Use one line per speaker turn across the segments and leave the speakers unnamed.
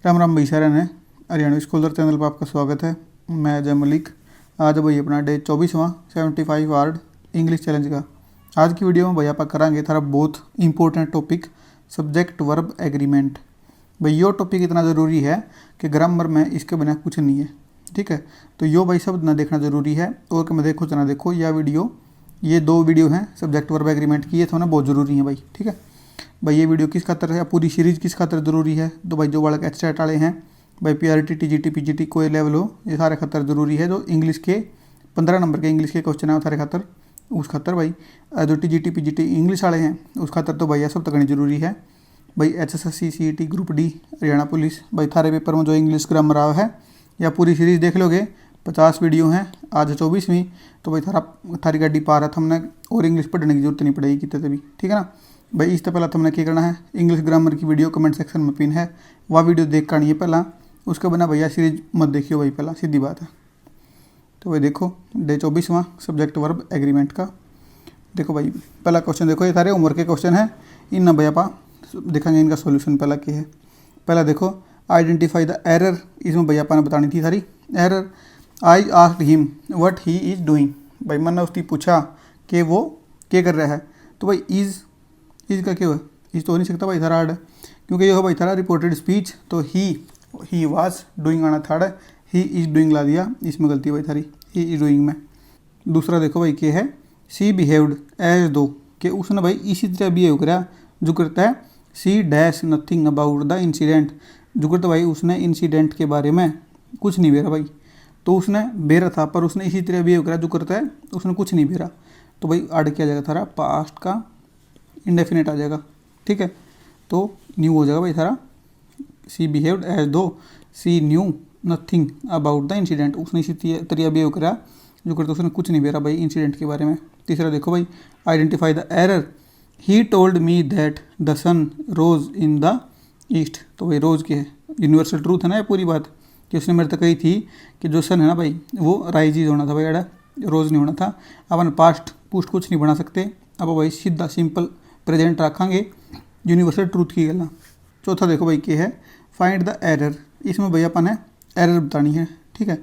राम राम भाई सारे ने हरियाणवी स्कॉलर चैनल पर आपका स्वागत है। मैं अजय मलिक। आज भाई अपना डे 24वां 75 वर्ड इंग्लिश चैलेंज का। आज की वीडियो में भाई आप करांगे थारा बहुत important topic subject verb agreement. भाई यो टॉपिक इतना ज़रूरी है कि ग्रामर में इसके बिना कुछ नहीं है। ठीक है, तो यो भाई शब्द ना देखना ज़रूरी है और कि मैं देखो ना देखो यह वीडियो, ये दो वीडियो हैं सब्जेक्ट वर्ब एग्रीमेंट की, ये तो ना बहुत ज़रूरी है भाई। ठीक है भाई, ये वीडियो किस खातर है, पूरी सीरीज़ किस खातर ज़रूरी है, तो भाई जो बालक एचटेट वाले हैं भाई, PRT TGT PGT कोई लेवल हो, ये सारे खातर ज़रूरी है। जो इंग्लिश के 15 नंबर के इंग्लिश के क्वेश्चन है सारे खातर, उस खातर भाई जो TGT PGT इंग्लिश वाले हैं उस खातर तो भाई यह सब तक ज़रूरी है। भाई HSSC CET group D Haryana police भाई थारे पेपर में जो इंग्लिश ग्रामर आया है या पूरी सीरीज़ देख लोगे। 50 वीडियो हैं, आज 24वीं, तो भाई थारी गाड़ी पार है, हमने और इंग्लिश पढ़ने की जरूरत नहीं पड़ेगी कितने भी। ठीक है ना भाई। इससे पहले तुमने क्या करना है, इंग्लिश ग्रामर की वीडियो कमेंट सेक्शन में पिन है, वह वीडियो देख कर आनी है पहला, उसके बिना भैया सीरीज मत देखियो भाई, पहला सीधी बात है। तो भाई देखो डे 24वां सब्जेक्ट वर्ब एग्रीमेंट का। देखो भाई पहला क्वेश्चन देखो, ये सारे उम्र के क्वेश्चन है, इन ना भैया पा देखेंगे इनका सॉल्यूशन पहला क्या है। पहला देखो आइडेंटिफाई द एरर, इसमें भैया पा ने बतानी थी सारी error. I asked him what he is doing, भाई मैंने उसकी पूछा कि वो क्या कर रहा है, तो भाई इज़ का क्या है, इज़ तो हो नहीं सकता भाई थारा आर्ड, क्योंकि ये हो भाई थारा रिपोर्टेड स्पीच, तो ही वाज डूइंग आना थार्ड, ही इज़ डूइंग ला दिया, इसमें गलती भाई थारी ही इज़ डूइंग में। दूसरा देखो भाई क्या है, सी बिहेव्ड एज दो, कि उसने भाई इसी तरह बिहेव करा जो करता है C dash nothing about the incident, जो करता भाई उसने इंसिडेंट के बारे में कुछ नहीं बेरा भाई, तो उसने बेरा था पर उसने इसी तरह बिहेव करा जो करता है उसने कुछ नहीं बेरा, तो भाई आड़ किया जाएगा थारा पास्ट का इंडेफिनेट आ जाएगा। ठीक है, तो न्यू हो जाएगा भाई थारा, सी behaved as though she knew nothing about the incident, उसने इसी तरह बिहेव करा जो करता उसने कुछ नहीं बेरा भाई इंसिडेंट के बारे में। तीसरा देखो भाई identify the error, he told me that the sun rose in the east, तो भाई रोज़ क्या है, यूनिवर्सल ट्रूथ है ना ये पूरी बात, कि उसने मेरे तक कही थी कि जो सन है ना भाई वो राइज होना था भाई, एड़ा रोज़ नहीं होना था। अपन पास्ट पूस्ट कुछ नहीं बना सकते, अब भाई सीधा सिंपल प्रेजेंट रखेंगे, यूनिवर्सल ट्रूथ की गलना। चौथा देखो भाई क्या है, फाइंड द एरर, इसमें भैया अपन ने एरर बतानी है। ठीक है,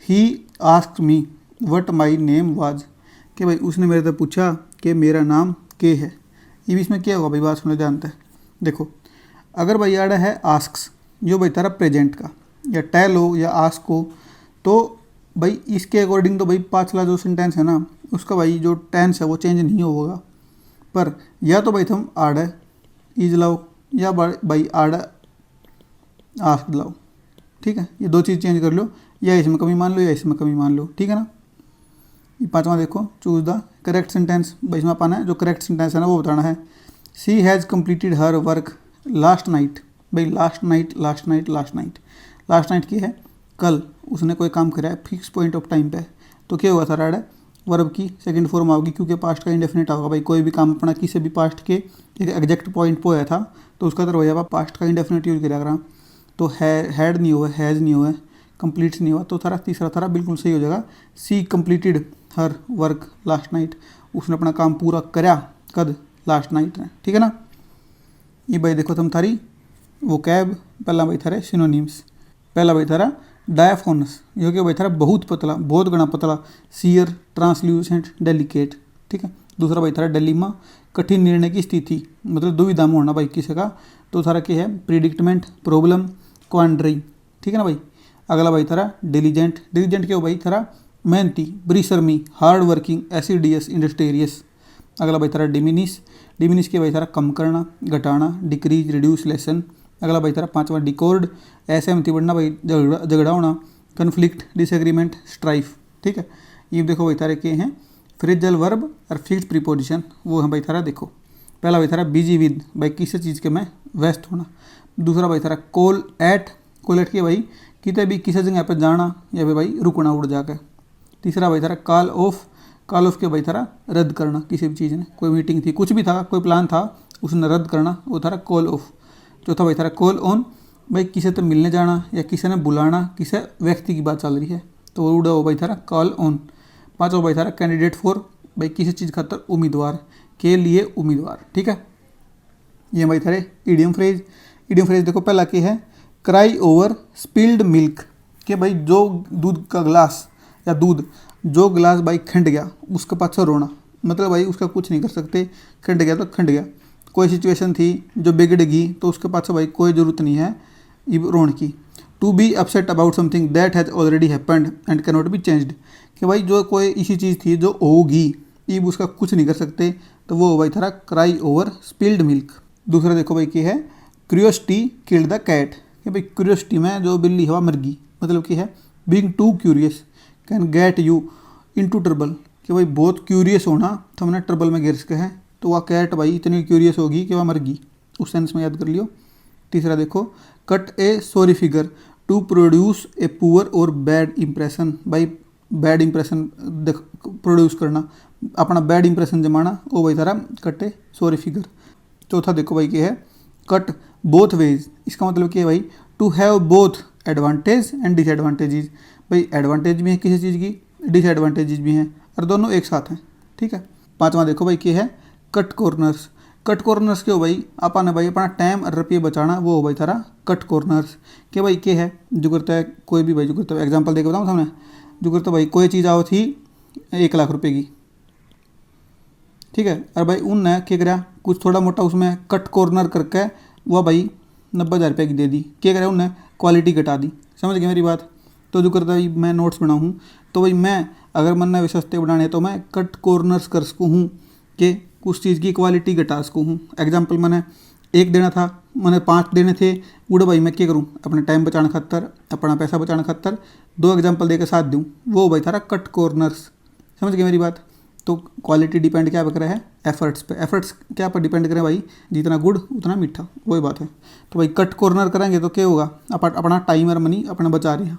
he asked me what my name was, कि भाई उसने मेरे से पूछा कि मेरा नाम क्या है। ये भी इसमें क्या होगा भाई, बात सुनने जानते हैं। देखो अगर भाई आड़ा है आस्क्स, जो भाई तारा प्रेजेंट का, या टेल हो या आस्क हो, तो भाई इसके अकॉर्डिंग तो भाई पाछला जो सेंटेंस है ना उसका भाई जो टेंस है वो चेंज नहीं होगा, पर या तो भाई तुम आड़ इज लाओ या भाई आड़ आस्क लाओ। ठीक है, ये दो चीज़ चेंज कर लो, या इसमें कमी मान लो या इसमें कमी मान लो। ठीक है ना। ये पांचवा देखो चूज द करेक्ट सेंटेंस, भाई इसमें पाना है जो करेक्ट सेंटेंस है ना वो बताना है। She has completed her work last night, भाई लास्ट नाइट की है कल, उसने कोई काम करा है फिक्स पॉइंट ऑफ टाइम पे, तो क्या हुआ था राड है वर्ब की सेकंड फॉर्म आओगी, क्योंकि पास्ट का इंडेफिनिट होगा भाई, कोई भी काम अपना किसी भी पास्ट के एक एग्जैक्ट पॉइंट पे होया था तो उसका तो भैया पास्ट का इंडेफिनिट यूज करा करा, तो हैड नहीं हुआ, हैज़ नहीं हुआ, कंप्लीट नहीं हुआ, तो थारा तीसरा थारा बिल्कुल सही हो जाएगा। She completed her work last night, उसने अपना काम पूरा करा कद लास्ट नाइट ने। ठीक है ना। ये भाई देखो तुम थारी वो कैब, पहला भाई थारे सिनोनिम्स, पहला भाई थारा डायाफोनस, जो कि भाई थारा बहुत पतला, बहुत गणा पतला, सियर ट्रांसल्यूसेंट डेलिकेट। ठीक है। दूसरा भाई थारा डेलिमा, कठिन निर्णय की स्थिति, मतलब दुविधा में होना भाई किसी का, तो थारा क्या है प्रिडिक्टमेंट, प्रॉब्लम, क्वांड्री। ठीक है ना भाई। अगला भाई थारा डिलीजेंट, डिलीजेंट क्या हो भाई थारा मेहनती, परिश्रमी, हार्ड वर्किंग, एसिडियस, इंडस्ट्रियस। अगला भाई थारा डिमिनिश, डिमिनिश के भाई थारा कम करना, घटाना, डिक्रीज, रिड्यूस, लेसन। अगला भाई थारा पांचवा डिकॉर्ड, असहमति बढ़ना भाई, झगड़ा होना, कन्फ्लिक्ट, डिसएग्रीमेंट, स्ट्राइफ। ठीक है। ये देखो भाई थारे के हैं फ्रेजल वर्ब और फिक्स्ड प्रीपोजिशन, वो है भाई थारा देखो। पहला भाई थारा बिजी विद, भाई किसी चीज़ के में व्यस्त होना। दूसरा भाई थारा कॉल एट के भाई कितने भी किसी जगह पर जाना या फिर भाई रुकना उड़ जाकर। तीसरा भाई थारा कॉल ऑफ के भाई थारा रद्द करना, किसी भी चीज़ ने, कोई मीटिंग थी, कुछ भी था, कोई प्लान था, उसने रद्द करना, वो थारा कॉल ऑफ। चौथा भाई थारा कॉल ऑन, भाई किसी से मिलने जाना या किसी ने बुलाना, किसी व्यक्ति की बात चल रही है तो वो उड़ा हो भाई थारा कॉल ऑन। पाँचवा भाई थारा कैंडिडेट फॉर, भाई किसी चीज़ खातर उम्मीदवार के लिए उम्मीदवार। ठीक है। ये भाई थारे ईडियम फ्रेज, ईडियम फ्रेज देखो पहला क्या है क्राई ओवर स्पिल्ड मिल्क, कि भाई जो दूध का गिलास या दूध जो गिलास भाई खंड गया उसके पाछे रोना, मतलब भाई उसका कुछ नहीं कर सकते, खंड गया तो खंड गया। कोई सिचुएशन थी जो बिगड़ेगी तो उसके पाछे भाई कोई ज़रूरत नहीं है इब रोन की। To be upset about something that has already happened and can not be changed, कि भाई जो कोई इसी चीज़ थी जो होगी इब उसका कुछ नहीं कर सकते, तो वो भाई थारा क्राई ओवर स्पिल्ड मिल्क। दूसरा देखो भाई कि है क्यूरियोसिटी किल्ड द कैट, कि भाई क्यूरियोसिटी में जो बिल्ली हवा मर गई, मतलब कि है being too curious can get you into trouble, कि भाई बहुत क्यूरियस होना तो हमने ट्रबल में गिर सके हैं, तो वह कैट भाई इतनी क्यूरियस होगी कि वह मर गई, उस सेंस में याद कर लियो। तीसरा देखो cut a sorry figure to produce a poor और बैड इंप्रेशन, भाई बैड इंप्रेशन प्रोड्यूस करना, अपना बैड इंप्रेशन जमाना, वो भाई थारा कट ए सॉरी फिगर। चौथा देखो भाई क्या है कट बोथ वेज, इसका मतलब क्या है भाई to have both advantage and disadvantages, भाई एडवांटेज भी है किसी चीज़ की, डिसएडवांटेजेस भी हैं, और दोनों एक साथ हैं, ठीक है। पांचवा देखो भाई क्या है कट कॉर्नर्स, कट कॉर्नर्स क्यों भाई अपन ने भाई अपना टाइम और रुपये बचाना, वो हो भाई थारा कट कॉर्नर्स, के भाई क्या है जो करता है कोई भी भाई जो करता है, एग्जाम्पल देकर बताऊँ सामने, जो करता भाई कोई चीज़ आओ थी 1 लाख रुपए की, ठीक है, और भाई उनने क्या करा कुछ थोड़ा मोटा उसमें कट कॉर्नर करके वह भाई 90,000 रुपये की दे दी, क्या करा उनने क्वालिटी घटा दी, समझ गए मेरी बात। तो जो करता है मैं नोट्स बनाऊँ तो भाई मैं अगर मन ने सस्ते बनाने तो मैं कट कॉर्नर्स कर सकूँ हूँ कि कुछ चीज़ की क्वालिटी घटा सकूँ हूँ। एग्जाम्पल मैंने 1 देना था, मैंने 5 देने थे, उड़े भाई मैं क्या करूँ अपना टाइम बचाने खातर, अपना पैसा बचाने खातर 2 एग्जाम्पल दे के साथ दूँ, वो भाई थारा कट कॉर्नर्स, समझ गए मेरी बात। तो क्वालिटी डिपेंड क्या कर रहा है एफर्ट्स पे, एफर्ट्स क्या पर डिपेंड करें भाई, जितना गुड़ उतना मीठा, वही बात है। तो भाई कट कॉर्नर करेंगे तो क्या होगा अपना टाइम और मनी अपना बचा रहे हैं,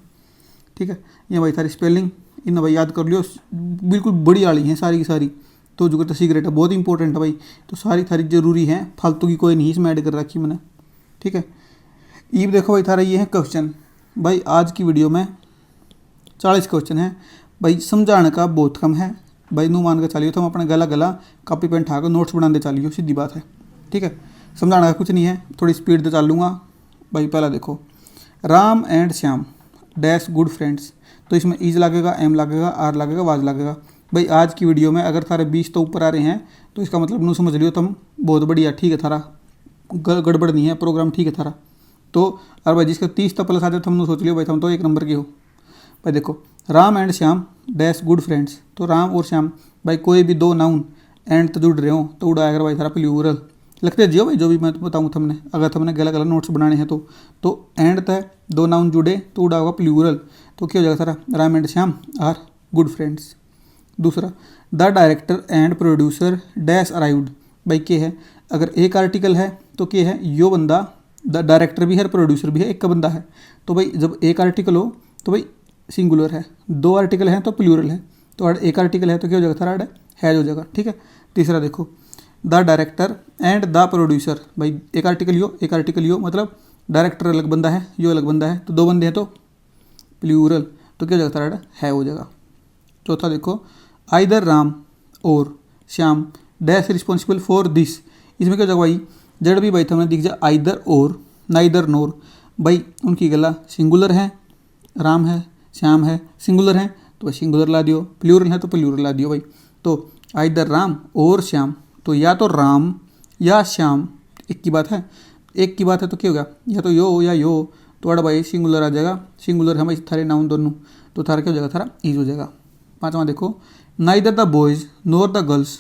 ठीक है। ये भाई सारी स्पेलिंग इन भाई याद कर लियो, बिल्कुल बड़ी वाली हैं सारी की सारी, तो जो करता सीक्रेट है बहुत इंपॉर्टेंट है भाई, तो सारी सारी जरूरी है, फालतू की कोई नहीं इसमें ऐड कर रखी मैंने, ठीक है। ये देखो भाई थारा ये है क्वेश्चन, भाई आज की वीडियो में 40 क्वेश्चन है भाई, समझाने का बहुत कम है भाई, नू मान के चलियो तो हम अपने गला गला कॉपी पेन ठाकर नोट्स बनाते चलियो, सीधी बात है, ठीक है। समझाने का कुछ नहीं है, थोड़ी स्पीड से चल लूँगा भाई। पहला देखो Ram and Shyam dash good friends, तो इसमें ईज लगेगा, एम लगेगा, आर लगेगा, वाज लगेगा। भाई आज की वीडियो में अगर थारे 20 तो ऊपर आ रहे हैं तो इसका मतलब नू समझ लियो तुम बहुत बढ़िया, ठीक है, थारा गड़बड़ नहीं है, प्रोग्राम ठीक है थारा। तो और भाई जिसका 30 तो प्लस आ जाए तुमने सोच लियो भाई तुम तो 1 नंबर के हो। भाई देखो Ram and Shyam dash good friends, तो राम और श्याम भाई कोई भी 2 नाउन एंड तो जुड़ रहे हो तो उड़ाएगा भाई सारा प्लूरल, लगते जियो भाई जो भी मैं बताऊँ तुमने, अगर तुमने गलत गलत नोट्स बनाने हैं तो एंड तय 2 नाउन जुड़े तो उड़ा होगा प्लूरल, तो क्या हो जाएगा सारा Ram and Shyam are good friends. दूसरा the director and producer dash arrived, भाई क्या है अगर एक आर्टिकल है तो क्या है यो बंदा द डायरेक्टर भी है प्रोड्यूसर भी है, एक का बंदा है, तो भाई जब एक आर्टिकल हो तो भाई सिंगुलर है, 2 आर्टिकल हैं तो प्लूरल है, तो एक आर्टिकल है तो क्या हो जाएगा थर्ड हैज हो जाएगा, ठीक है। तीसरा देखो the director and the producer, भाई एक आर्टिकल यो मतलब डायरेक्टर अलग बंदा है, यो अलग बंदा है, तो 2 बंदे हैं तो प्लूरल, तो क्या हो जाएगा थर्ड है हो जाएगा। चौथा देखो आइदर राम और Shyam dash responsible for this, इसमें क्या हो जाएगा भाई जड़ भी भाई तुमने दिख जाए आइदर और नाइदर नोर, भाई उनकी गला सिंगुलर है, राम है श्याम है सिंगुलर है तो भाई सिंगुलर ला दियो, प्लूरल है तो प्लूरल ला दियो भाई। तो आइदर राम और श्याम, तो या तो राम या श्याम, एक की बात है, एक की बात है तो क्या हो गया या तो यो या यो, तो अड़ा भाई सिंगुलर आ जाएगा, सिंगुलर है भाई थारे नाउन दोनों, तो थारा क्या हो जाएगा थारा ईज हो जाएगा। पाँचवा देखो neither the boys nor the girls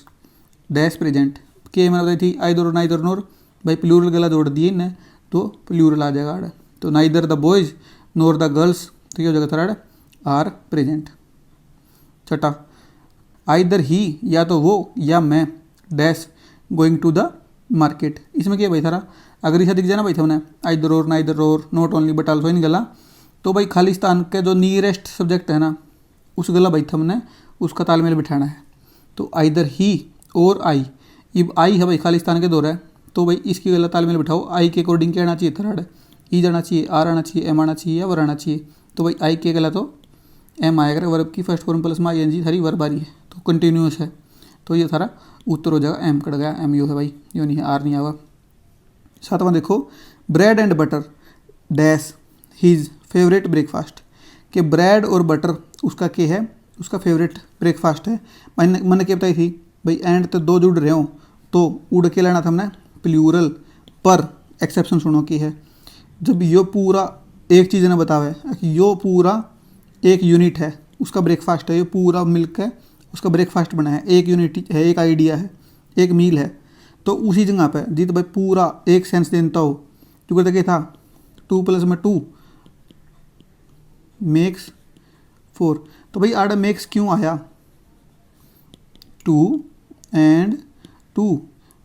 dash present, के मैंने बताई थी आइदर और नाइदर नोर, भाई प्लूरल गला जोड़ दिए ने तो प्लूरल आ जाएगा अड़ा, तो neither the boys nor the girls, तो क्या हो जाएगा थर्ड आर प्रेजेंट। छठा आइदर ही या तो वो या मैं dash going to the market, इसमें क्या भाई थारा अगर इसे दिख जाए ना भाई हमने आइदर और नाइदर और not only but also in गला, तो भाई खालिस्तान के जो नियरेस्ट सब्जेक्ट है ना उस गला भाई हमने उसका तालमेल बिठाना है, तो आइदर ही और आई, अब आई है भाई खालिस्तान के दौर है तो भाई इसकी गला तालमेल बिठाओ, आई के अकॉर्डिंग क्या आना चाहिए थर्ड ई जाना चाहिए, आर आना चाहिए, एम आना चाहिए या वर आना चाहिए, तो भाई आई के गला तो एम आएगा, वर्ब की फर्स्ट फॉर्म प्लस में आई एन जी थारी वर्ब आ रही है तो कंटिन्यूस है, तो ये सारा उत्तर हो जाएगा, एम कट गया, एम यू है भाई, यो नहीं है, आर नहीं आएगा। सातवां देखो bread and butter dash his favourite breakfast, कि ब्रेड और बटर उसका क्या है, उसका फेवरेट ब्रेकफास्ट है। मैंने क्या बताई थी भाई, एंड तो दो जुड़ रहे हो तो उड़ के लेना था हमने प्लूरल, पर एक्सेप्शन सुनो की है जब यो पूरा एक चीज़ ने बतावे कि यो पूरा एक यूनिट है उसका ब्रेकफास्ट है, ये पूरा मिलकर है उसका ब्रेकफास्ट बना है, एक यूनिट है, एक आइडिया है, एक मील है, तो उसी जगह पे जित भाई पूरा एक सेंस देता हो तो कहते क्या था 2 + 2 मेक्स 4। तो भाई आड़ा मेक्स क्यों आया, 2 एंड 2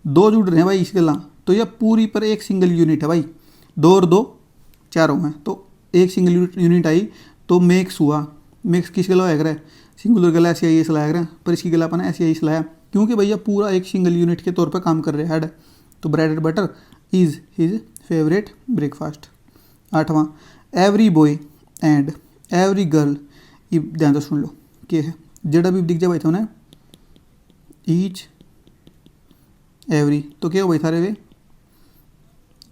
दो जुड़ रहे हैं भाई इस गला, तो यह पूरी पर एक सिंगल यूनिट है भाई, 2 और 2 4 हैं तो एक सिंगल यूनिट आई तो मेक्स हुआ। मेक्स किस गला है सिंगुलर गला ऐसे आई सलाह है, पर इसकी गला अपन ऐसे आई सलाह क्योंकि भैया पूरा एक सिंगल यूनिट के तौर पर काम कर रहे हैं हेड। तो bread and butter is his favourite breakfast. 8वां every boy and every girl, ये ध्यान से सुन लो क्या है, जेड़ा भी दिख जाए भाई था ईच एवरी, तो क्या हो भाई सारे वे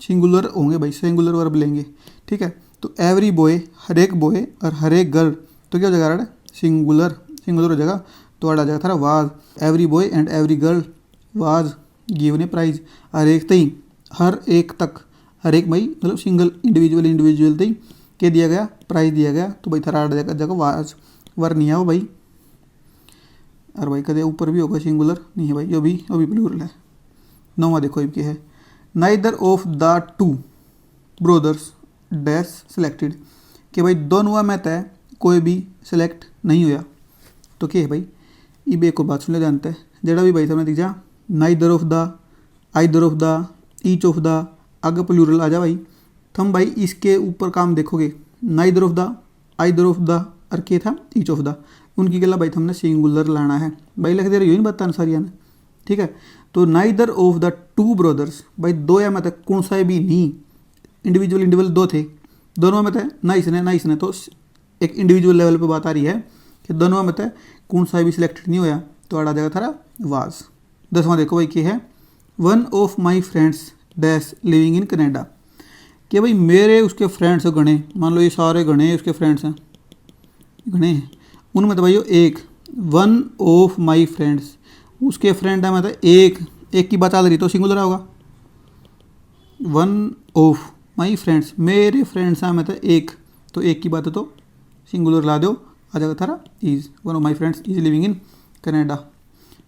सिंगुलर होंगे भाई, सिंगुलर वर्ब लेंगे, ठीक है। तो एवरी बॉय हर एक बॉय और हर एक गर्ल, तो क्या हो जाएगा सिंगुलर, सिंगुलर हो जाएगा, तो आ जाएगा थारा was. Every boy and every girl was given a prize, हर एक तई हर एक तक, हर एक भाई मतलब सिंगल इंडिविजुअल तई क्या दिया गया, प्राइज दिया गया, तो भाई थारा आ जाएगा वाज। वर नहीं है वो भाई, और भाई कदे ऊपर भी होगा सिंगुलर नहीं है भाई, यो भी प्लूरल है। 9वां देखो ये क्या है, neither of the two brothers dash selected, कि भाई दोनों में तय कोई भी सिलेक्ट नहीं हुआ, तो क्या है भाई ये एक और बात सुन ले जानते हैं, जेड़ा भी भाई सामने दिख जा neither of the, either of the, each of the, आगे प्लूरल आ जा भाई, तुम भाई इसके ऊपर काम देखोगे, neither of the, either of the और क्या था ईच ऑफ द, उनकी गला भाई हमने सिंगुलर लाना है भाई, लिख दे रही हो बताना सारिया ने, ठीक है। तो neither of the two brothers, भाई दो या मतलब कौन सा भी नहीं, इंडिविजुअल दो थे, दोनों में थे ना इसने, तो एक इंडिविजुअल लेवल पे बात आ रही है कि दोनों में थे कौन सा भी सिलेक्टेड नहीं होया, तो आ जाएगा थारा वाज। 10वां देखो भाई क्या है, one of my friends dash living in Canada, कि भाई मेरे उसके फ्रेंड्स हैं गणे, मान लो ये सारे गणे उसके फ्रेंड्स हैं गणे हैं, उनमें तो भाई एक वन ऑफ माई फ्रेंड्स, उसके फ्रेंड है मतलब एक की बात आ रही तो सिंगुलर होगा, वन ऑफ माई फ्रेंड्स मेरे फ्रेंड्स हैं मतलब एक, तो एक की बात है तो सिंगुलर ला दो, आ जाएगा थारा is, one of my friends is living in Canada.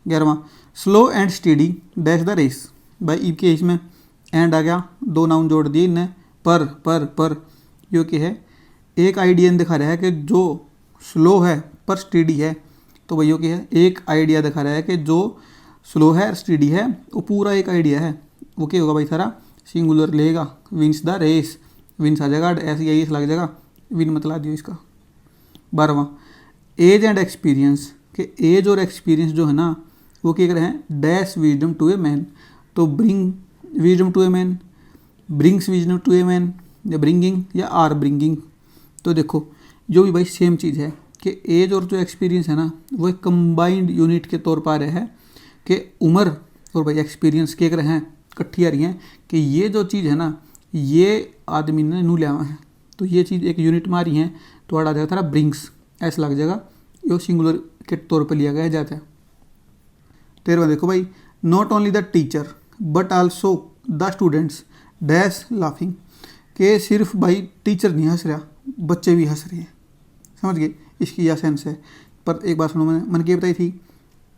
11वां slow and steady dash the race, भाई ई के इसमें एंड आ गया, दो नाउन जोड़ दिए इनने, पर यो क्या है, एक आइडिया दिखा रहा है कि जो स्लो है पर स्टेडी है, तो भैया क्या है एक आइडिया दिखा रहा है कि जो स्लो है स्टेडी है वो पूरा एक आइडिया है, वो क्या होगा भाई सारा सिंगुलर लेगा, विंस द रेस, विंस आ जाएगा ऐसे यही लग जाएगा, विन मत ला दियो इसका। 12वां एज एंड एक्सपीरियंस, कि एज और एक्सपीरियंस जो है ना वो क्या कर रहे हैं dash wisdom to a man, तो bring wisdom to a man, brings wisdom to a man, या ब्रिंगिंग या आर ब्रिंगिंग, तो देखो जो भी भाई सेम चीज़ है कि एज और जो एक्सपीरियंस है ना वो एक कंबाइंड यूनिट के तौर पर आ रहे हैं, कि उम्र और भाई एक्सपीरियंस क्या कर रहे हैं इकट्ठी आ रही हैं, कि ये जो चीज़ है ना ये आदमी ने नू लिया है, तो ये चीज़ एक यूनिट में आ रही है, तो आ जाएगा थारा ब्रिंग्स, ऐसा लग जाएगा, ये सिंगुलर के तौर पर लिया गया जाता है। 13वां देखो भाई not only the teacher but also the students dash laughing, के सिर्फ भाई टीचर नहीं हंस रहा बच्चे भी हंस रहे हैं, समझ गए इसकी यह सेंस है। पर एक बात सुनो, मैंने क्या बताई थी,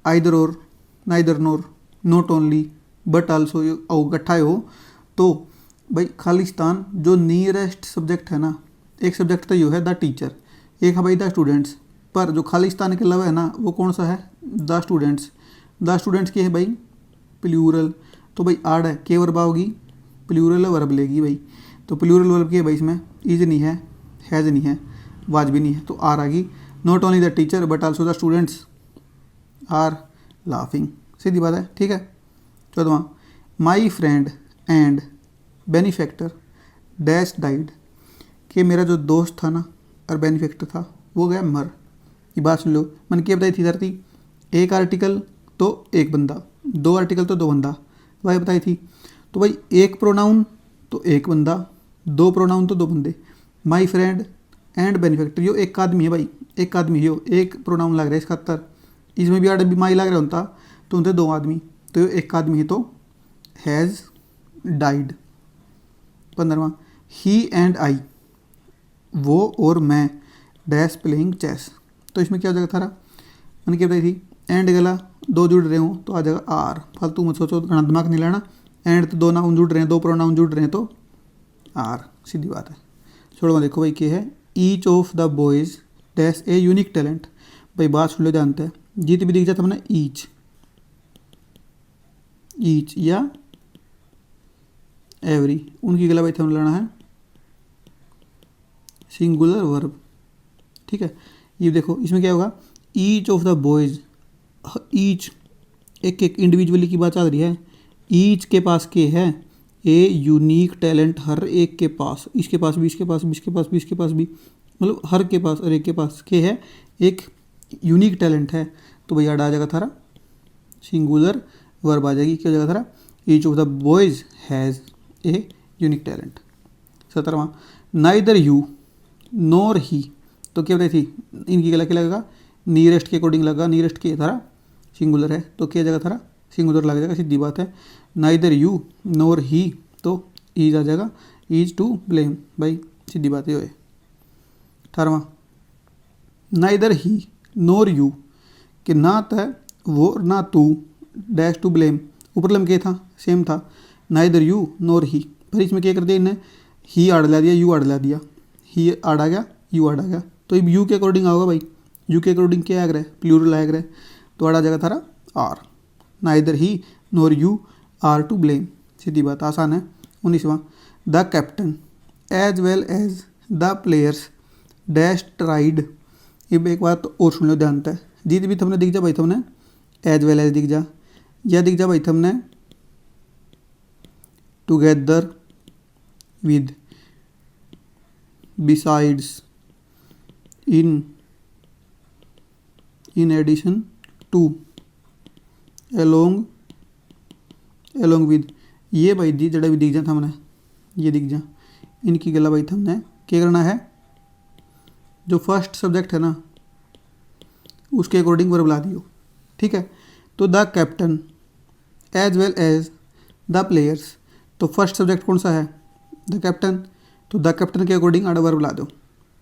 आइदर और, neither NOR, not only but also इकट्ठा हो, तो भाई खालिस्तान जो नियरेस्ट सब्जेक्ट है ना, एक सब्जेक्ट तो यो है द टीचर, एक है भाई द स्टूडेंट्स, पर जो खालिस्तान के अलावा है ना वो कौन सा है द स्टूडेंट्स। द स्टूडेंट्स की है भाई प्लूरल, तो भाई आड़ है के वर्ब आओगी प्लूरल वर्ब लेगी भाई, तो प्लूरल वर्ब की है भाई इसमें इज नहीं है, हैज़ नहीं है, वाज भी नहीं है, तो आर आ गई। Not only the teacher but also the students are laughing, सीधी बात है, ठीक है। 14वां my friend and benefactor dash died, कि मेरा जो दोस्त था ना और बेनिफैक्टर था वो गया मर। ये बात सुन लो, मैंने क्या बताई थी धरती, एक आर्टिकल तो एक बंदा, दो आर्टिकल तो दो बंदा, भाई बताई थी, तो भाई एक प्रोनाउन तो एक बंदा, दो प्रोनाउन तो दो बंदे, माई फ्रेंड एंड बेनिफैक्टर, यो एक आदमी है भाई, एक आदमी है, यो एक प्रोनाउन लग रहा है इसका अंतर, इसमें भी आड़ भी माई लग रहा होता तो उनते दो आदमी, तो यो एक आदमी है तो हैज़ डाइड। 15वां, ही एंड आई, वो और मैं डैश प्लेइंग चेस, तो इसमें क्या हो जाएगा थारा, मैंने क्या बताई थी, एंड गला दो जुड़ रहे हो तो आ जाएगा आर, फालतू मत सोचो, घना दिमाग नहीं लेना, एंड तो दो नाउन जुड़ रहे हैं, दो प्रोनाउन जुड़ रहे हैं तो आर, सीधी बात है। छोड़ो देखो भाई क्या है, each of the boys dash A unique talent, भाई बात सुन लो जानते हैं, जीत भी दिख जाता हमने ईच, ईच या एवरी, उनकी गला भाई हमें लेना है सिंगुलर वर्ब, ठीक है। ये देखो इसमें क्या होगा, each of the boys, each एक एक इंडिविजुअली की बात चल रही है, ईच के पास के है ए यूनिक टैलेंट, हर एक के पास, इसके पास भी, इसके पास भी, इसके पास भी, इसके पास भी, मतलब हर के पास, हर एक के पास के है एक यूनिक टैलेंट है, तो भैया आ जाएगा थारा सिंगुलर वर्ब आ जाएगी, क्या हो जाएगा थारा, each of the boys has a unique talent. 17वां, नाइदर यू नॉर ही, तो क्या बताई थी, इनकी गला क्या लगेगा, नियरेस्ट के अकॉर्डिंग लगा, नियरेस्ट के थारा सिंगुलर है तो क्या जगह थारा सिंगुलर लग जाएगा, सीधी बात है। नाइदर यू नोर ही तो ईज आ जाएगा, ईज टू ब्लेम, भाई सीधी बात है। 18वां, नाइदर ही नोर यू, कि ना तय वो ना तू डैश टू ब्लेम, ऊपर लम के था सेम था, नाइदर यू नोर ही, पर इसमें क्या कर दिया इन्हें, ही आड़ ला दिया, यू आड़ ला दिया, ही आड़ा गया, यू आड़ा गया, तो अब यू के अकॉर्डिंग आएगा भाई, यू के अकॉर्डिंग क्या आएगा, प्लूरल आएगा, तो आड़ा जाएगा थारा are, neither he nor you are to blame, सीधी बात, आसान है। 19वां, the captain as well as the players dash tried, अब एक बात और सुन लो ध्यान है, जीत भी तुमने दिख जा भाई, तुमने एज वेल एज दिख जा, या दिख जा भाई तुमने together with, besides, in addition to, along with, ये भाई दी जड़ा भी दिख जा हमने, ये दिख जा, इनकी गला भाई हमने क्या करना है, जो फर्स्ट सब्जेक्ट है ना उसके अकॉर्डिंग वर्ब ला दियो, ठीक है। तो the captain as well as the players, तो फर्स्ट सब्जेक्ट कौन सा है, द कैप्टन, तो द कैप्टन के अकॉर्डिंग आड़ा वर्ब ला दो,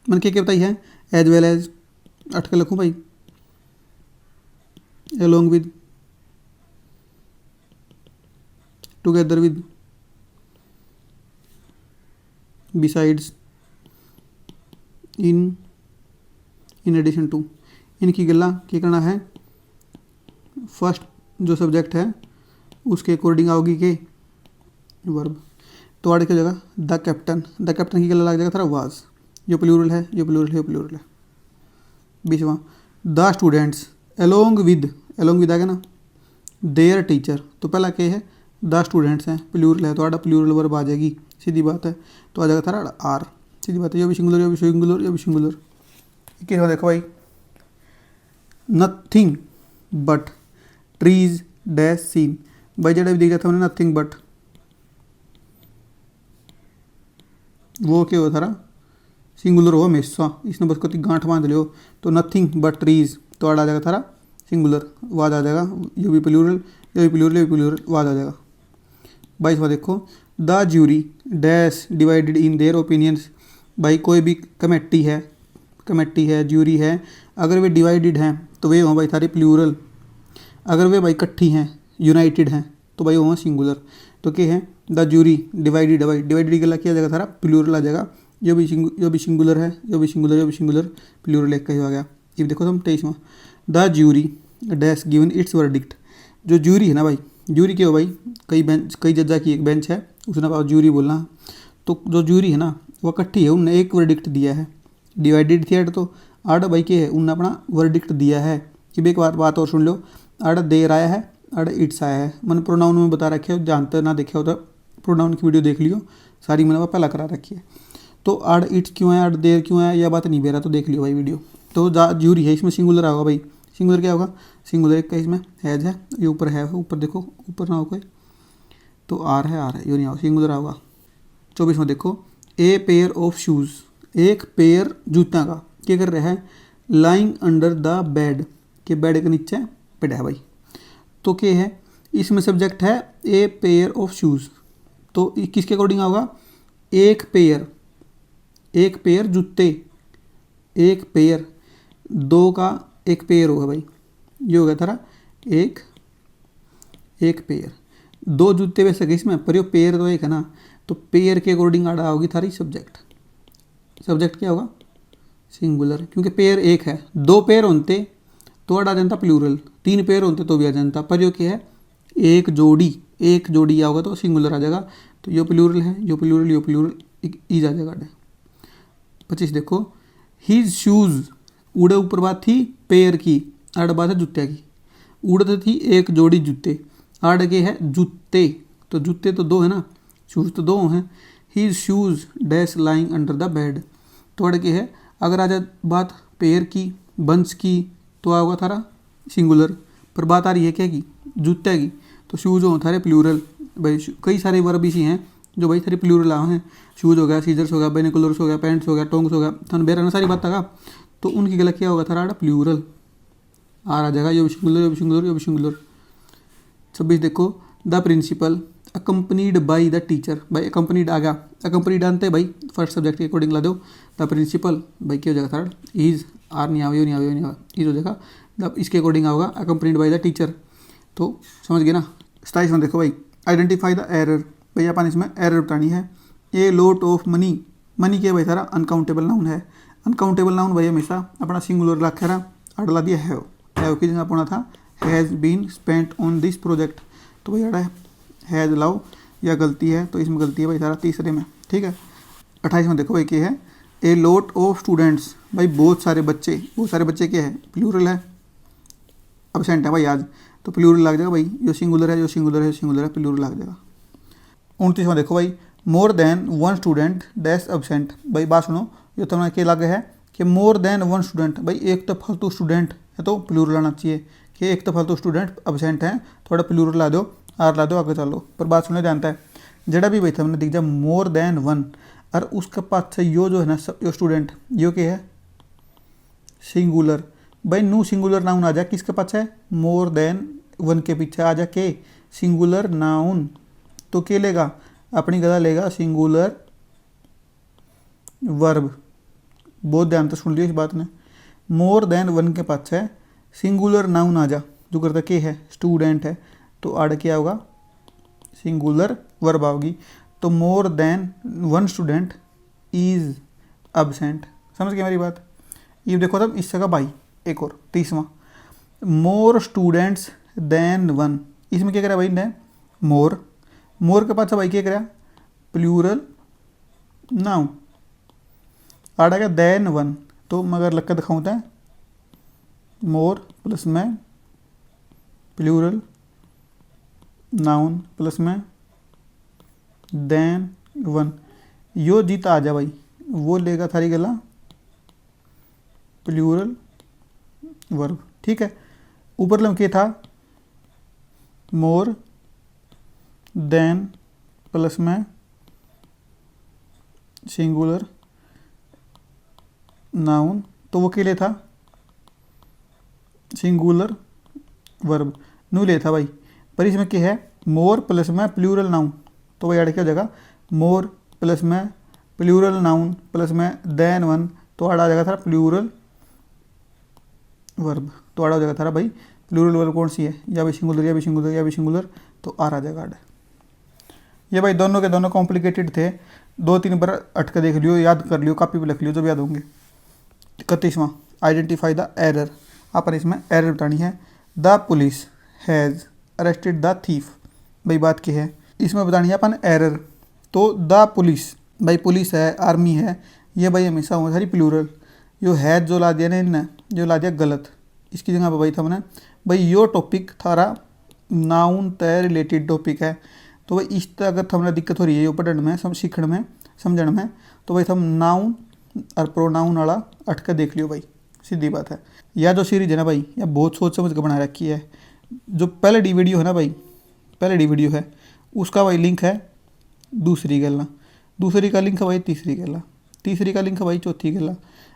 मैंने क्या बताई है, एज वेल एज अटके लिखूँ भाई, along with, together with, besides, in addition to, इनकी गला क्या करना है, फर्स्ट जो सब्जेक्ट है उसके अकॉर्डिंग आओगी के वर्ब, तो आड़ क्या जगह द कैप्टन की गला लग जाएगा थारा वाज, जो प्लूरल है, जो प्लूरल है, प्लूरल है। 20वां, द स्टूडेंट्स एलोंग विद आ गया ना, देयर टीचर, तो पहला क्या है, द स्टूडेंट्स हैं, प्लूरल है तो आड़ा प्लूरल वर्ब आ जाएगी, सीधी बात है, तो आ जाएगा थारा आर, सीधी बात है, ये भी सिंगुलर, ये भी सिंगुलर, ये भी सिंगुलर। क्या देखो भाई, nothing but trees dash seen, भाई जड़ा भी दिख जाता है नथिंग बट, वो क्या हो थारा सिंगुलर हो हमेशा, इसने बस कोई गांठ बांध लियो, तो नथिंग बट ट्रीज, तो आड़ा आ जाएगा थारा सिंगुलर, वाद आ जाएगा, ये भी प्लूरल, ये भी प्लूरल, ये भी प्लूरल, वाद आ जाएगा। 22वां देखो, the jury dash divided in their opinions, भाई कोई भी कमेटी है, ज्यूरी है, अगर वे डिवाइडेड हैं तो वे हों भाई थारे प्लूरल, अगर वे भाई इकट्ठी हैं, यूनाइटेड हैं, तो भाई हों सिंगुलर, तो क्या है, द ज्यूरी डिवाइडेड, भाई डिवाइडेड गला किया जाएगा थारा प्लूरल आ जाएगा, जो भी सिंगुलर है, जो भी सिंगुलर, प्लूरल एक का ही आ गया। ये देखो तुम 23वां, the jury dash given its verdict, जो ज्यूरी है ना भाई, ज्यूरी क्या हो भाई, कई जजा की एक बेंच है, उसने आप ज्यूरी बोलना, तो जो ज्यूरी है ना वो इकट्ठी है, उनने एक वर्डिक्ट दिया है, डिवाइडेड थी आड़, तो आड़ भाई क्या है, उनने अपना वर्डिक्ट दिया है। कि भी एक बात और सुन लो, आड़ देर आया है, आड़ इट्स आया है, मैंने प्रोनाउन में बता रखे हो, जानते ना देखे हो तो प्रोनाउन की वीडियो देख लियो, सारी मैंने पहला करा रखी है। तो आड़ इट्स क्यों है, आड़ देर क्यों है, यह बात नहीं बेरा, तो देख लियो भाई वीडियो। तो ज्यूरी है, इसमें सिंगुलर आएगा भाई, सिंगुलर क्या होगा, सिंगुलर एक का इसमें हैज है, ये ऊपर है, ऊपर देखो, ऊपर ना हो कोई, तो आर है, ये नहीं आओ, सिंगुलर आएगा। 24वां देखो, ए पेयर ऑफ शूज़, एक पेयर जूत्या का क्या कर रहा है, लाइंग अंडर द बेड, के बेड के नीचे पड़ा है भाई। तो क्या है, इसमें सब्जेक्ट है ए पेयर ऑफ शूज़, तो किसके अकॉर्डिंग होगा, एक पेयर, एक पेयर जूते, एक पेयर, दो का एक पेयर होगा भाई, ये हो गया थारा एक एक पेयर। दो जूते वैसे गए इसमें, पर ये पेयर तो एक है ना, तो पेयर के अकॉर्डिंग आड़ा होगी थारी सब्जेक्ट। सब्जेक्ट क्या होगा, सिंगुलर, क्योंकि पेयर एक है। दो पेयर होते तो आ जाता प्लूरल, तीन पेयर होते तो भी आ जाता, पर यो क्या है, एक जोड़ी, एक जोड़ी आओगा तो सिंगुलर आ जाएगा। तो यो प्लूरल है, यो प्लूरल, यो प्लूरल, ईज आ जाएगा। 25 देखो, हीज शूज़, उड़े ऊपर बात थी पेयर की, आड़ बात है जूत्या की। उड़ते थी एक जोड़ी जूते, आड़ के है जूते, तो जूते तो दो है ना, शूज़ तो दो हैं। His shoes dash lying under the bed, तो आड़ के है, अगर आ जाए बात पेयर की, बंच की, तो आओगा थारा सिंगुलर। पर बात आ रही है क्या की, जूते की, तो शूज़ हो थारे प्लूरल भाई। कई सारे वर्ब इसी हैं जो भाई थारे प्लूरल आ हैं, शूज़ हो गया, सीजर्स हो गया, बाइनोकुलर्स हो गया, पैंट्स हो गया, टोंग्स हो गया, थन बेरा ना सारी बात का, तो उनकी गलत क्या होगा थारा प्लूरल आ जाएगा, यो भी सिंगुलर, यो भी सिंगुलर, यो भी सिंगुलर। 26 देखो, the principal accompanied by the teacher, भाई अकम्पनीड आ गया, अकम्पनीड आनते भाई फर्स्ट सब्जेक्ट के अकॉर्डिंग ला दो। द प्रिंसिपल भाई क्या हो जाएगा थर्ड, इज, आर नहीं आवे, यो नहीं आवे, यो नहीं आवे, इज हो जाएगा। द इसके अकॉर्डिंग होगा अकम्पनीड बाई द टीचर, तो समझ गए ना। 27 में देखो भाई, आइडेंटिफाई द एरर, भाई अपन इसमें एरर बतानी है। ए लोट ऑफ मनी, मनी क्या भाई सारा अनकाउंटेबल नाउन है। अनकाउंटेबल नाउन भाई हमेशा अपना सिंगुलर रखा रहा, अड़ला दिया हैव की जगह पढ़ा था has been spent on this project, तो भाई अड़ा हैज़ लाओ, या गलती है तो इसमें गलती है भाई सारा तीसरे में, ठीक है। 28 में देखो भाई क्या है, ए लोट ऑफ स्टूडेंट्स, भाई बहुत सारे बच्चे, बहुत सारे बच्चे क्या है, प्लूरल है, अब्सेंट है भाई आज, तो प्लूरल लग जाएगा भाई, यो सिंगुलर है, यो सिंगुलर है, सिंगुलर है, प्लूरल लग जाएगा। 29 में देखो भाई, more than one student dash absent, भाई बात सुनो, यो तुम्हारा क्या लगे है कि मोर देन वन स्टूडेंट, भाई एक तो फालतू स्टूडेंट है तो प्लूरल आना चाहिए, कि एक तो फालतू स्टूडेंट अब्सेंट है, थोड़ा प्लूरल ला दो, आर ला दो, आगे चलो। पर बात सुनने जानता है, जड़ा भी भाई था हमने दिख जा मोर देन वन, और उसके पास से यो जो है ना यो स्टूडेंट, यो क्या है सिंगुलर, भाई न्यू सिंगुलर नाउन आ जाए किसके पास है, मोर देन वन के पीछे आ जा के सिंगुलर नाउन, तो क्या लेगा, अपनी गदा लेगा सिंगुलर वर्ब। बहुत ध्यान से सुन लियो इस बात ने, मोर देन वन के पास है सिंगुलर नाउन आ जा, जो करता के है स्टूडेंट है, तो आड़ क्या होगा सिंगुलर वर्ब आओगी। तो more than one student is absent, समझ गए मेरी बात। ये देखो तब इससे का भाई एक और 30वां, मोर स्टूडेंट्स देन वन, इसमें क्या करा भाई ने, मोर, मोर के पास भाई क्या करा प्लूरल नाउन, आड़ा गया देन वन, तो मगर लग कर दिखाऊँ है मोर प्लस में प्लूरल नाउन प्लस में देन वन, यो जीता आ जा भाई, वो लेगा थारी गला प्लूरल वर्ब, ठीक है। ऊपर लम क्या था, मोर देन प्लस में सिंगुलर नाउन, तो वो क्या ले था सिंगुलर वर्ब, नू ले था भाई। पर इसमें क्या है मोर प्लस में प्लूरल नाउन, तो भाई आड़ क्या हो जाएगा मोर प्लस में प्लूरल नाउन प्लस में देन वन, तो आड़ा आ जाएगा थारा प्लूरल वर्ब, तो आड़ा हो जाएगा थारा भाई प्लूरल वर्ब कौन सी है, या भी सिंगुलर, या भी सिंगुलर, या भी सिंगुलर, तो आर आ जाएगा आड़। ये भाई दोनों के दोनों कॉम्प्लिकेटेड थे, 2-3 बार अटक देख लियो, याद कर लियो, कॉपी पे लिख लियो जब याद होंगे। 31वां, आइडेंटिफाई द एरर, अपन इसमें एरर बतानी है। The police has arrested the thief, भाई बात की है इसमें बतानी है अपन एरर, तो द पुलिस, भाई पुलिस है, आर्मी है, ये भाई हमेशा हो सारी प्लूरल, यो हैज़ जो ला दिया ना इनने, जो ला दिया गलत, इसकी जगह पर भाई था मैंने भाई यो टॉपिक थारा नाउन तय रिलेटेड टॉपिक है, तो भाई इस तरह अगर थमने दिक्कत हो रही है यो पढ़ने में, सीखने में, समझने में, तो भाई थम नाउन और प्रोनाउन वाला अटकर देख लियो भाई, सीधी बात है। या जो सीरीज है ना भाई, या बहुत सोच समझ के बना रखी है, जो पहले डी वीडियो है ना भाई, पहले डी वीडियो है उसका भाई लिंक है दूसरी गलना, दूसरी का लिंक है भाई तीसरी गला, तीसरी का लिंक है भाई चौथी गला।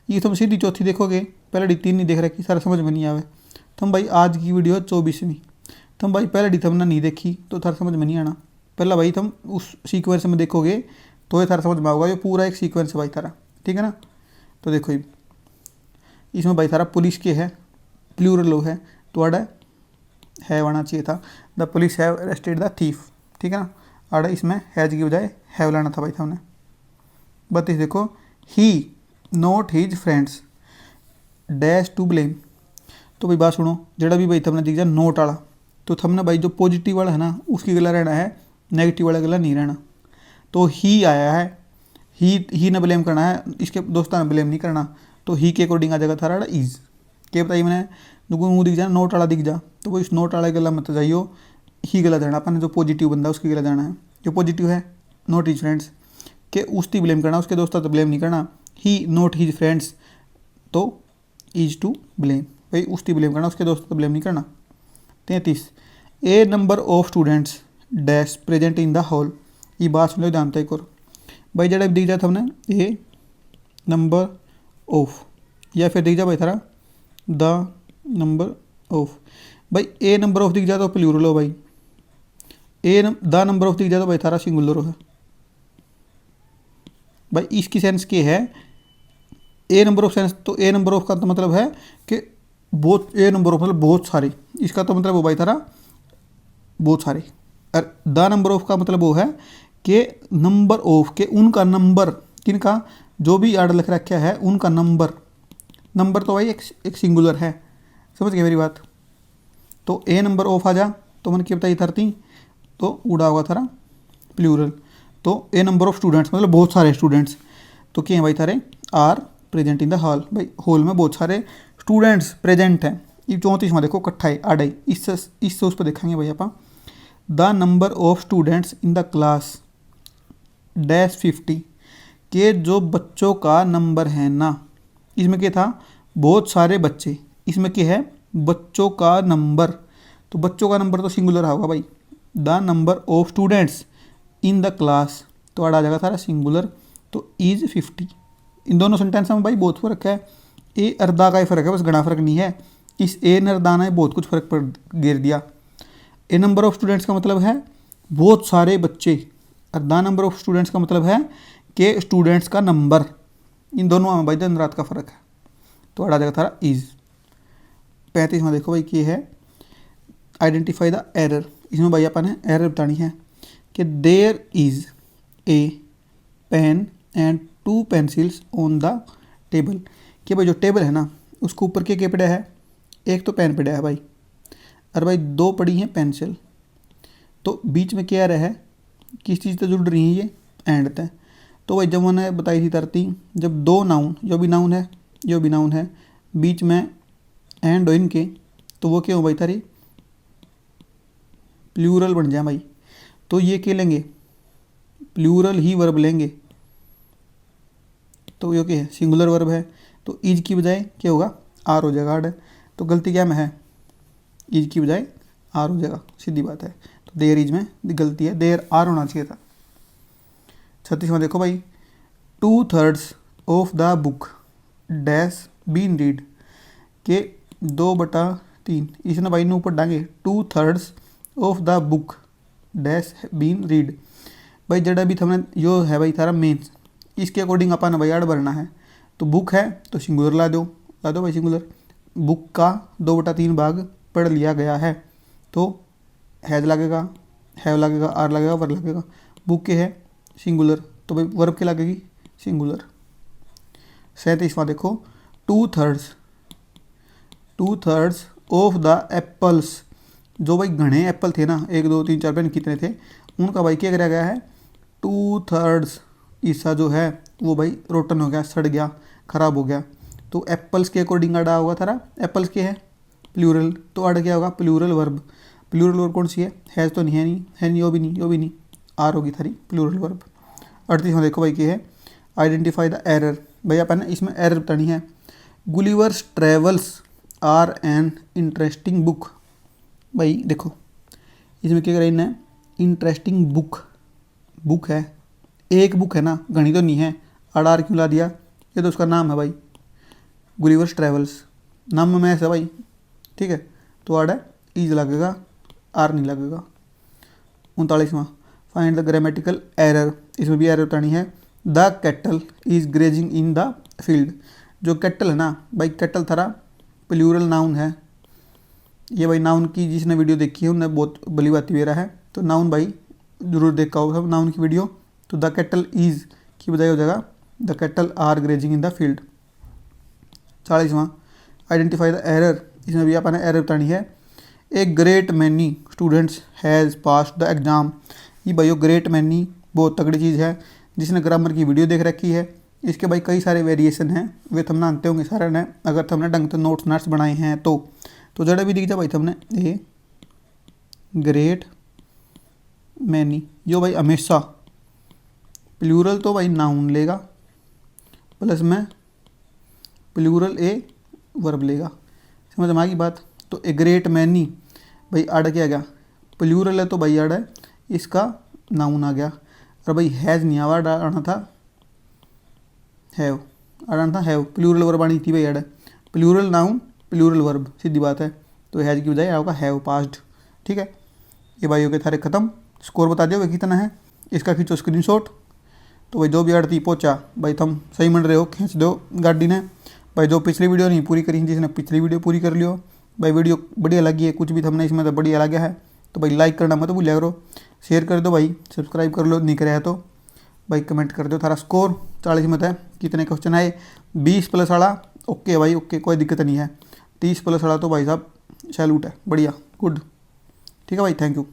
ये तुम सीधी चौथी देखोगे, पहले डी 3 नहीं देख रखी, सारा समझ में नहीं आवे। तुम भाई आज की वीडियो 24वीं, तुम भाई पहले डी तुमने नहीं देखी तो थारा समझ में नहीं आना। पहला भाई तुम उस सीक्वेंस में देखोगे तो ये थारा समझ में आएगा। ये पूरा एक सीक्वेंस है भाई थारा, ठीक है ना। तो देखो ये इसमें भाई थारा पुलिस के है, प्लूरल लो है तो आड़ा है आना चाहिए था। The police have arrested the thief, ठीक है ना। आड़ा इसमें हैज की बजाय हैव लाना था भाई था हमने। बत्तीस देखो, he not his friends dash to blame. तो भाई बात सुनो, जड़ा भी भाई थमने दिख जाए नोट वाला, तो थमने भाई जो पॉजिटिव वाला है ना उसकी गला रहना है, नेगेटिव वाला गला नहीं रहना। तो ही आया है, ही ने ब्लेम करना है, इसके दोस्तों ने ब्लेम नहीं करना। तो ही के अकॉर्डिंग आ जाएगा थारा इज। क्या बताइए मैंने, मुँह दिख जाए नोट वाला दिख जा, तो वो इस नोट वाला गला मत जाइयो, ही गला देना अपन। जो पॉजिटिव बंदा उसकी गला देना है, जो पॉजिटिव है नॉट हिज फ्रेंड्स के उसकी ब्लेम करना, उसके दोस्तों तो ब्लेम नहीं करना। ही नॉट हिज फ्रेंड्स तो इज टू ब्लेम, भाई उसकी ब्लेम करना, उसके दोस्तों तो ब्लेम नहीं करना। 33 a number of students dash present in the hall. ये बात सुन लो ध्यान तक और भाई जड़ा दिख जाता हमने ए नंबर ऑफ, या फिर दिख जा भाई थारा द नंबर ऑफ। भाई ए नंबर ऑफ दिख जाता तो प्लूरल हो भाई, द नंबर ऑफ दिख जाता भाई थारा सिंगुलर है। भाई इसकी सेंस के है ए नंबर ऑफ सेंस, तो ए नंबर ऑफ का तो मतलब है कि बहुत, ए नंबर ऑफ मतलब बहुत सारे, इसका तो मतलब वो भाई थारा बहुत सारे। और द नंबर ऑफ का मतलब वो है कि नंबर ऑफ के उनका नंबर, किनका, जो भी आर्डर लिख रखा है उनका नंबर। नंबर तो भाई एक सिंगुलर है, समझ गए मेरी बात। तो ए नंबर ऑफ आ जा तो मैंने क्या बताई 30, तो उड़ा होगा थारा प्लूरल। तो ए नंबर ऑफ स्टूडेंट्स मतलब बहुत सारे स्टूडेंट्स, तो क्या है भाई there are present in the hall. भाई हॉल में बहुत सारे स्टूडेंट्स प्रेजेंट हैं। ये 34वां देखो इकट्ठा है आड़ाई, इससे उस पर देखेंगे भाई आप। The number of students in the class dash 50 के जो बच्चों का नंबर है ना, इसमें क्या था बहुत सारे बच्चे, इसमें क्या है बच्चों का नंबर। तो बच्चों का नंबर तो सिंगुलर होगा भाई, the number of students in the class तो आ जाएगा सारा सिंगुलर, तो इज 50। इन दोनों सेंटेंस में भाई बहुत फ़र्क है, ए अर्दा का ही फ़र्क है, बस घना फ़र्क नहीं है। इस ए नरदा ने बहुत कुछ फ़र्क पर गिर दिया। ए नंबर ऑफ स्टूडेंट्स का मतलब है बहुत सारे बच्चे, और द नंबर ऑफ स्टूडेंट्स का मतलब है कि स्टूडेंट्स का नंबर। इन दोनों में भाई दिन रात का फ़र्क है, तो आ जाएगा थारा इज। 35वां देखो भाई ये है आइडेंटिफाई द एरर। इसमें भाई अपन ने एरर बतानी है कि there is a pen and 2 pencils on the table. कि भाई जो टेबल है ना उसके ऊपर क्या पड़ा है, एक तो पेन पड़ा है भाई, और भाई 2 पड़ी हैं पेंसिल। तो बीच में क्या रहा है, किस चीज़ से जुड़ रही है ये, एंड तय। तो भाई जब मैंने बताई थी तरतीब, जब 2 नाउन, जो भी नाउन है जो भी नाउन है बीच में एंड हो इनके, तो वो क्या हो भाई तारी प्लूरल बन जाए भाई। तो ये क्या लेंगे, प्लूरल ही वर्ब लेंगे। तो ये क्या है सिंगुलर वर्ब है, तो इज की बजाय क्या होगा आर हो जाएगा। आड तो गलती क्या में है, इज की बजाय आर हो जाएगा, सीधी बात है। तो देयर इज में गलती है, देयर आर होना चाहिए था। 36वां देखो भाई 2/3 of the book dash been read के 2/3, इसने भाई ने ऊपर डांगे 2/3 of the book dash been read. भाई जड़ा भी हमने यो है भाई थारा मेन्स, इसके अकॉर्डिंग अपन भाई आड़ भरना है। तो बुक है तो सिंगुलर ला दो भाई सिंगुलर। बुक का 2/3 भाग पढ़ लिया गया है, तो हैज लगेगा, हैव लगेगा, आर लगेगा, वर लगेगा। बुक के है सिंगुलर, तो भाई वर्ब के लगेगी सिंगुलर। 37वां देखो 2/3 ऑफ द एप्पल्स, जो भाई घने एप्पल थे ना 1 2 3 4 5 कितने थे, उनका भाई क्या कराया गया है 2/3 हिस्सा जो है वो भाई रोटन हो गया, सड़ गया, ख़राब हो गया। तो एप्पल्स के अकॉर्डिंग अड़ा होगा थारा, एप्पल्स के है प्लूरल, तो अड़ क्या होगा प्लूरल वर्ब। प्लूरल वर्ब कौन सी है, हैज़ तो नहीं है, नहीं है, नहीं, यो भी नहीं, आर होगी थारी प्लूरल वर्ब। 38वां देखो भाई क्या है आइडेंटिफाई द एरर। भाई अपन इसमें एरर बतानी है। Gulliver's Travels are an interesting book. भाई देखो इसमें क्या करना है, इंटरेस्टिंग बुक, बुक है एक बुक है ना, घनी तो नहीं है, आर क्यों ला दिया, ये तो उसका नाम है भाई, गुलिवर्स ट्रैवल्स, नाम में ऐसा भाई, ठीक है। तो आड़ है ईज लगेगा, आर नहीं लगेगा। 39वां, फाइंड द ग्रामेटिकल एरर, इसमें भी एरर बतानी है। The cattle is grazing in the field, जो कैटल है ना भाई, कैटल थारा प्लूरल नाउन है, ये भाई नाउन की जिसने वीडियो देखी है उन्हें बहुत भली बाती दे रहा है, तो नाउन भाई जरूर देखा होगा सब नाउन की वीडियो। तो द कैटल इज की बजाय हो जाएगा the cattle are grazing in the field. 40वां, आइडेंटिफाई द एरर, इसमें भी आपने एरर बतानी है। A great many students has passed the exam, ये भाई ग्रेट मैनी बहुत तगड़ी चीज़ है, जिसने ग्रामर की वीडियो देख रखी है। इसके भाई कई सारे वेरिएशन हैं, वे तुमने आनते होंगे सारे ने, अगर तुमने ढंग से नोट्स बनाए हैं तो जड़े भी दिख जाए भाई तुमने, ए ग्रेट मैनी, जो भाई हमेशा प्लूरल तो भाई नाउन लेगा, प्लस में प्लूरल ए वर्ब लेगा, समझ में आ गई बात। तो ए ग्रेट मैनी भाई आड़ क्या गया, प्लूरल है तो भाई आड़ है इसका नाउन आ गया, और भाई हैज़ नहीं आवा, आना था हैव, आना था हैव, प्लूरल वर्ब आनी थी भाई आड़, प्लूरल नाउन प्लूरल वर्ब, सीधी बात है। तो हैज़ की बजाय आपका हैव पास्ड, ठीक है। ये भाई के थारे खत्म, स्कोर बता दियो भाई कितना है, इसका खींचो स्क्रीनशॉट। तो भाई जो भी आड़ती पहुँचा भाई तुम सही मन रहे हो, खींच दो गाड़ी ने। भाई जो पिछली वीडियो नहीं पूरी करी, जिसने पिछली वीडियो पूरी कर लियो, भाई वीडियो बढ़िया लगी है, कुछ भी हमने इसमें तो बढ़िया लगा है तो भाई लाइक करना मत भूलिया करो, शेयर कर दो भाई, सब्सक्राइब कर लो, नहीं कराया तो भाई कमेंट कर दो। थारा स्कोर 40 में है, कितने क्वेश्चन आए, 20 प्लस वाला ओके भाई, ओके कोई दिक्कत नहीं है, 30 प्लस वाला तो भाई साहब सैल्यूट है, बढ़िया गुड, ठीक है भाई, थैंक यू।